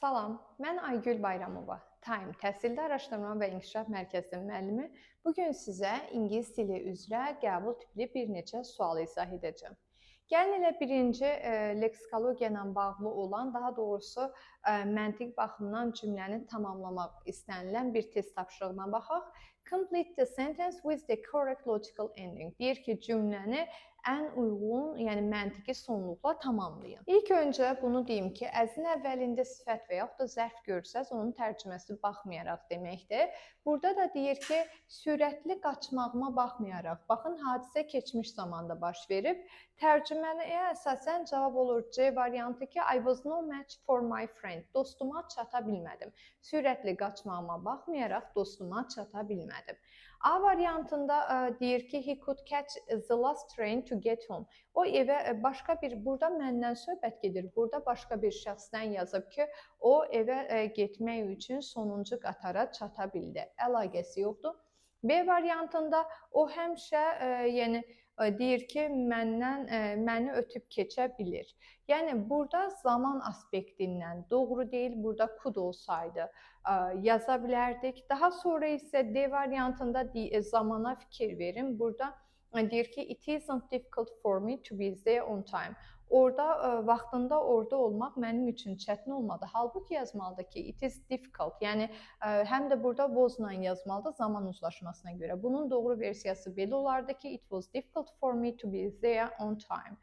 Salam, mən Aygül Bayramova, Time Təhsildə Araşdırma və İnkişaf Mərkəzinin müəllimi. Bugün sizə ingilis dili üzrə qəbul tipli bir neçə sual izah edəcəm. Gəlin elə birinci leksikologiya ilə bağlı olan, daha doğrusu məntiq baxımdan cümləni tamamlamaq istənilən bir test tapşırığına baxaq. Complete the sentence with the correct logical ending. Deyir ki, cümləni ən uyğun, yəni məntiqi sonluqla tamamlayın. İlk öncə bunu deyim ki, əzin əvvəlində sifət və yaxud da zərf görsəz, onun tərcüməsi baxmayaraq deməkdir. Burada da deyir ki, sürətli qaçmağıma baxmayaraq. Baxın, hadisə keçmiş zamanda baş verib. Tərcüməyə əsasən cavab olur C variantı ki, I was no match for my friend. Dostuma çata bilmədim. Sürətli qaçmağıma baxmayaraq dostuma çata bilmədim. A variantında deyir ki, he could catch the last train to get home. O evə başqa bir, burada məndən söhbət gedir. Burada başqa bir şəxsdən yazıb ki, o evə getmək üçün sonuncu qatara çata bildi. Əlaqəsi yoxdur. B variantında o həmişə, yəni deyir ki, məni ötüb keçə bilir. Yəni burada zaman aspektindən doğru deyil, burada could olsaydı yaza bilərdik. Daha sonra isə D variantında zamana fikir verin. Burada deyir ki, it isn't difficult for me to be there on time. Orada vaxtında orada olmaq mənim üçün çətin olmadı. Halbuki yazmalıdır ki, it is difficult. Yəni həm də burada was-la yazmalıdır zaman uzlaşmasına görə. Bunun doğru versiyası belə olardı ki, it was difficult for me to be there on time.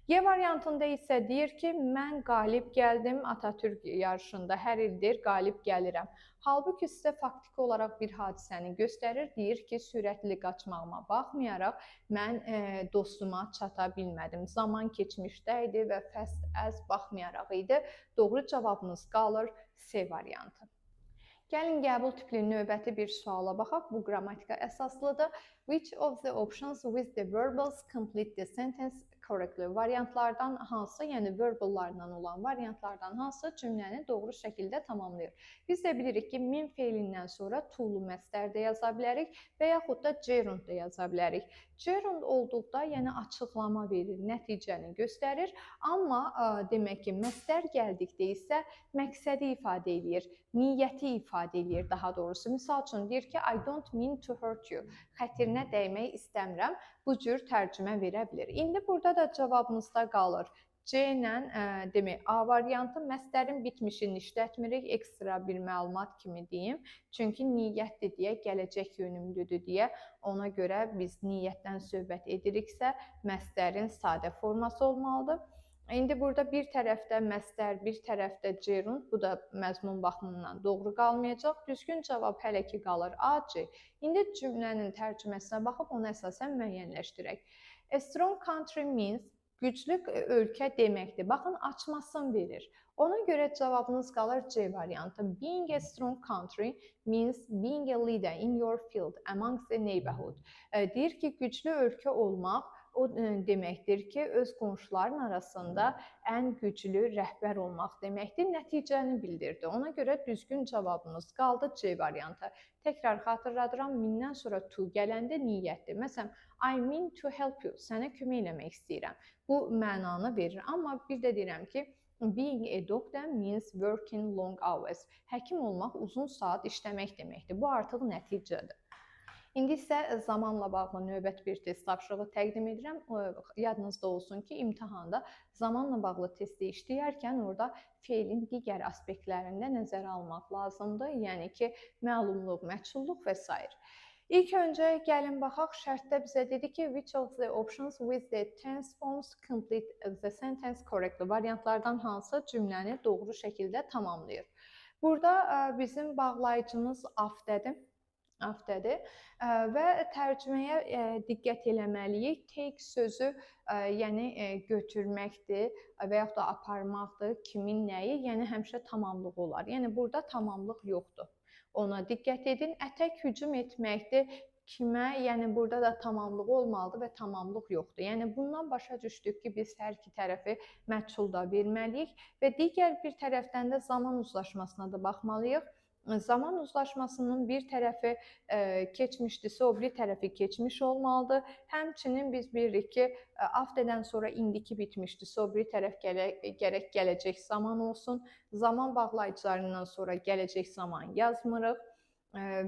Y variantında isə deyir ki, mən qalib gəldim Atatürk yarışında, hər ildir qalib gəlirəm. Halbuki sizə faktiki olaraq bir hadisəni göstərir, deyir ki, sürətli qaçmağıma baxmayaraq mən dostuma çata bilmədim. Zaman keçmişdə idi və fast as baxmayaraq idi. Doğru cavabımız qalır C variantı. Gəlin qəbul tipli növbəti bir suala baxaq. Bu qrammatika əsaslıdır. Which of the options with the verbals complete the sentence correctly? Variantlardan hansı, yəni verballarla olan variantlardan hansı cümləni doğru şəkildə tamamlayır? Biz də bilirik ki, min feilindən sonra to-lu məstər də yaza bilərik və yaxud da gerund da yaza bilərik. Gerund olduqda, yəni açıqlama verir, nəticəni göstərir, amma demək ki, məstər gəldikdə isə məqsədi ifadə edir, niyyəti ifadə edir daha doğrusu. Misal üçün deyir ki, I don't mean to hurt you. Xətrinə dəymək istəmirəm. Bu cür tərcümə verə bilir. İndi burada da cavabımızda qalır. C ilə demək, A variantı məstərin bitmişini işlətmirik, ekstra bir məlumat kimi deyim. Çünki niyyətdir deyə, gələcək yönümlüdür deyə, ona görə biz niyyətdən söhbət ediriksə, məstərin sadə forması olmalıdır. İndi burada bir tərəfdə məstər, bir tərəfdə gerund, bu da məzmun baxımından doğru qalmayacaq. Düzgün cavab hələ ki qalır A, C. İndi cümlənin tərcüməsinə baxıb onu əsasən müəyyənləşdirək. A strong country means güclü ölkə deməkdir. Baxın, açmasını verir. Ona görə cavabınız qalır C variantı. Being a strong country means being a leader in your field amongst the neighborhood. Deyir ki, güclü ölkə olmaq o deməkdir ki, öz qonşuların arasında ən güclü rəhbər olmaq deməkdir. Nəticəni bildirdi. Ona görə düzgün cavabımız qaldı C variantı. Təkrar xatırladıram, mindən sonra to gələndə niyyətdir. Məsələn, I mean to help you, sənə kömək eləmək istəyirəm. Bu mənanı verir. Amma bir də deyirəm ki, being a doctor means working long hours. Həkim olmaq uzun saat işləmək deməkdir. Bu artıq nəticədir. İndi isə zamanla bağlı növbət bir test tapşırığı təqdim edirəm. Yadınızda olsun ki, imtahanda zamanla bağlı testi işləyərkən orada feilin digər aspektlərində nəzərə almaq lazımdır. Yəni ki, məlumluq, məchulluq və s. İlk öncə gəlin baxaq, şərtdə bizə dedi ki, which of the options with the tense forms complete the sentence correctly? Variantlardan hansı cümləni doğru şəkildə tamamlayır? Burada bizim bağlayıcımız afdədir və tərcüməyə diqqət eləməliyik. Take sözü yəni götürməkdir və yaxud da aparmaqdır, kimin nəyi, yəni həmişə tamamlıq olar. Yəni burada tamamlıq yoxdur. Ona diqqət edin. Ətək hücum etməkdir. Kimə? Yəni burada da tamamlıq olmalıdır və tamamlıq yoxdur. Yəni bundan başa düşdük ki, biz hər iki tərəfi məchul da verməliyik və digər bir tərəfdən də zaman uzlaşmasına da baxmalıyıq. zaman uzlaşmasının bir tərəfi keçmişdirsə, o biri tərəfi keçmiş olmalıdır. Həmçinin biz bilirik ki, afterdən sonra indiki bitmişdirsə, o biri tərəf gərək gələcək zaman olsun. Zaman bağlayıcılarından sonra gələcək zaman yazmırıq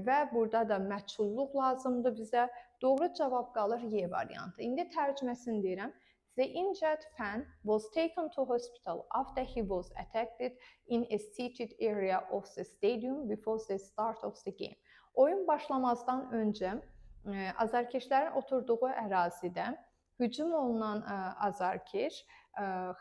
və burada da məchulluq lazımdır bizə. Doğru cavab qalır Y variantı. İndi tərcüməsini deyirəm. The injured fan was taken to hospital after he was attacked in a seated area of the stadium before the start of the game. Oyun başlamazdan öncə azarkeşlərin oturduğu ərazidə hücum olunan azarkeş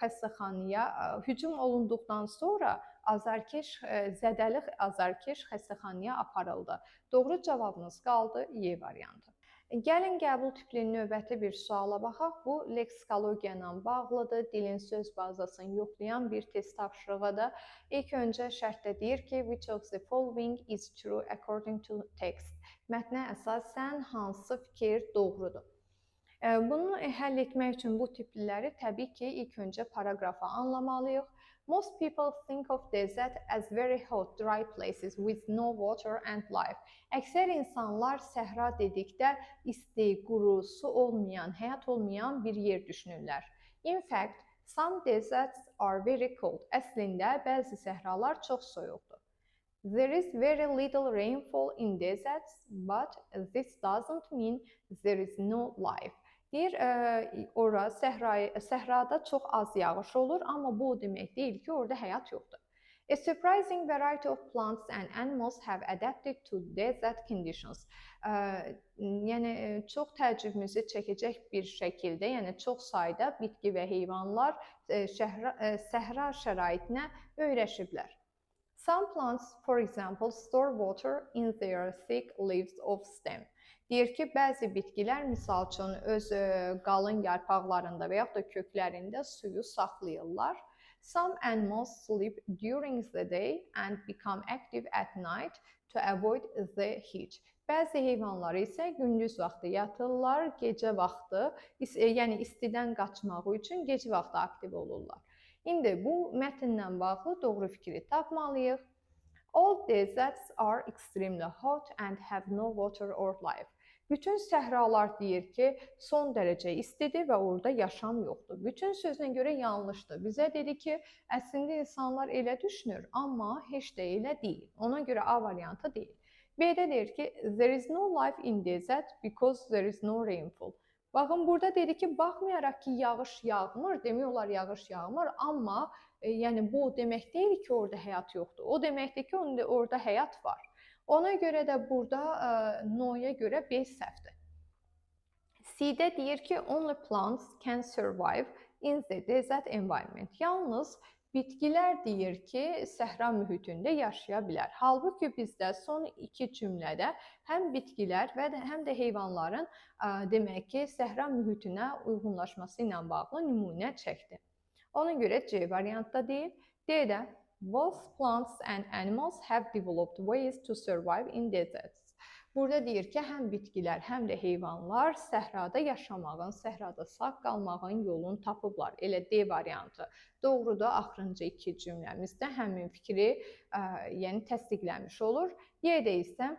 xəstəxanaya hücum olunduqdan sonra zədəli azarkeş xəstəxanaya aparıldı. Doğru cavabımız qaldı Y variantı. Gəlin qəbul tipli növbəti bir suala baxaq. Bu leksikologiya ilə bağlıdır. Dilin söz bazasını yoxlayan bir test tapşırığıdır. İlk öncə şərtdə deyir ki, which of the following is true according to text? Mətnə əsasən hansı fikir doğrudur? Bunu həll etmək üçün bu tipliləri təbii ki, ilk öncə paraqrafı anlamalıyıq. Most people think of desert as very hot, dry places with no water and life. Əksər insanlar səhra dedikdə isti, quru, su olmayan, həyat olmayan bir yer düşünürlər. In fact, some deserts are very cold. Əslində, bəzi səhralar çox soyuqdur. There is very little rainfall in deserts, but this doesn't mean there is no life. Deyir, ora səhrada çox az yağış olur, amma bu o demək deyil ki, orada həyat yoxdur. A surprising variety of plants and animals have adapted to desert conditions. Yəni çox təəccübümüzü çəkəcək bir şəkildə, yəni çox sayda bitki və heyvanlar səhra şəraitinə öyrəşiblər. Some plants, for example, store water in their thick leaves of stem. Deyir ki, bəzi bitkilər misal üçün öz qalın yarpaqlarında və yaxud da köklərində suyu saxlayırlar. Some animals sleep during the day and become active at night to avoid the heat. Bəzi heyvanlar isə gündüz vaxtı yatırlar, gecə vaxtı, yəni istidən qaçmaq üçün gecə vaxtı aktiv olurlar. İndi bu mətnlə bağlı doğru fikri tapmalıyıq. All deserts are extremely hot and have no water or life. Bütün səhralar deyir ki, son dərəcə istidir və orada yaşam yoxdur. Bütün sözünə görə yanlışdır. Bizə dedi ki, əslində insanlar elə düşünür, amma heç də elə deyil. Ona görə A variantı deyil. B-də deyir ki, there is no life in desert because there is no rainfall. Baxın, burada dedi ki, baxmayaraq ki, yağış yağmır, demək olar yağış yağmır, amma yəni bu demək deyil ki, orada həyat yoxdur. O deməkdir ki, orada həyat var. Ona görə də burada no-ya görə B səhvdir. C-də deyir ki, only plants can survive in the desert environment. Yalnız bitkilər deyir ki, səhra mühitində yaşaya bilər. Halbuki bizdə son iki cümlədə həm bitkilər və həm də heyvanların demək ki, səhra mühitinə uyğunlaşması ilə bağlı nümunə çəkdi. Ona görə C variantda deyil. D-də both plants and animals have developed ways to survive in deserts. Burada deyir ki, həm bitkilər, həm də heyvanlar səhrada yaşamağın, səhrada sağ qalmağın yolunu tapıblar. Elə D variantı doğrudur. Axırıncı iki cümləmizdə həmin fikri yəni təsdiqləmiş olur. Y-də isə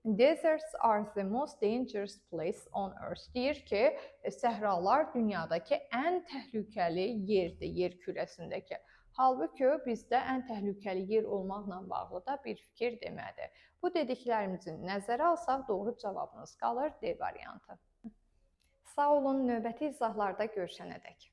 deserts are the most dangerous place on earth. Deyir ki, səhralar dünyadakı ən təhlükəli yerdir, yer kürəsindəki. Halbuki bizdə ən təhlükəli yer olmaqla bağlı da bir fikir demədi. Bu dediklərimizi nəzərə alsaq doğru cavabımız qalır D variantı. Sağ olun, növbəti izahlarda görüşənədək.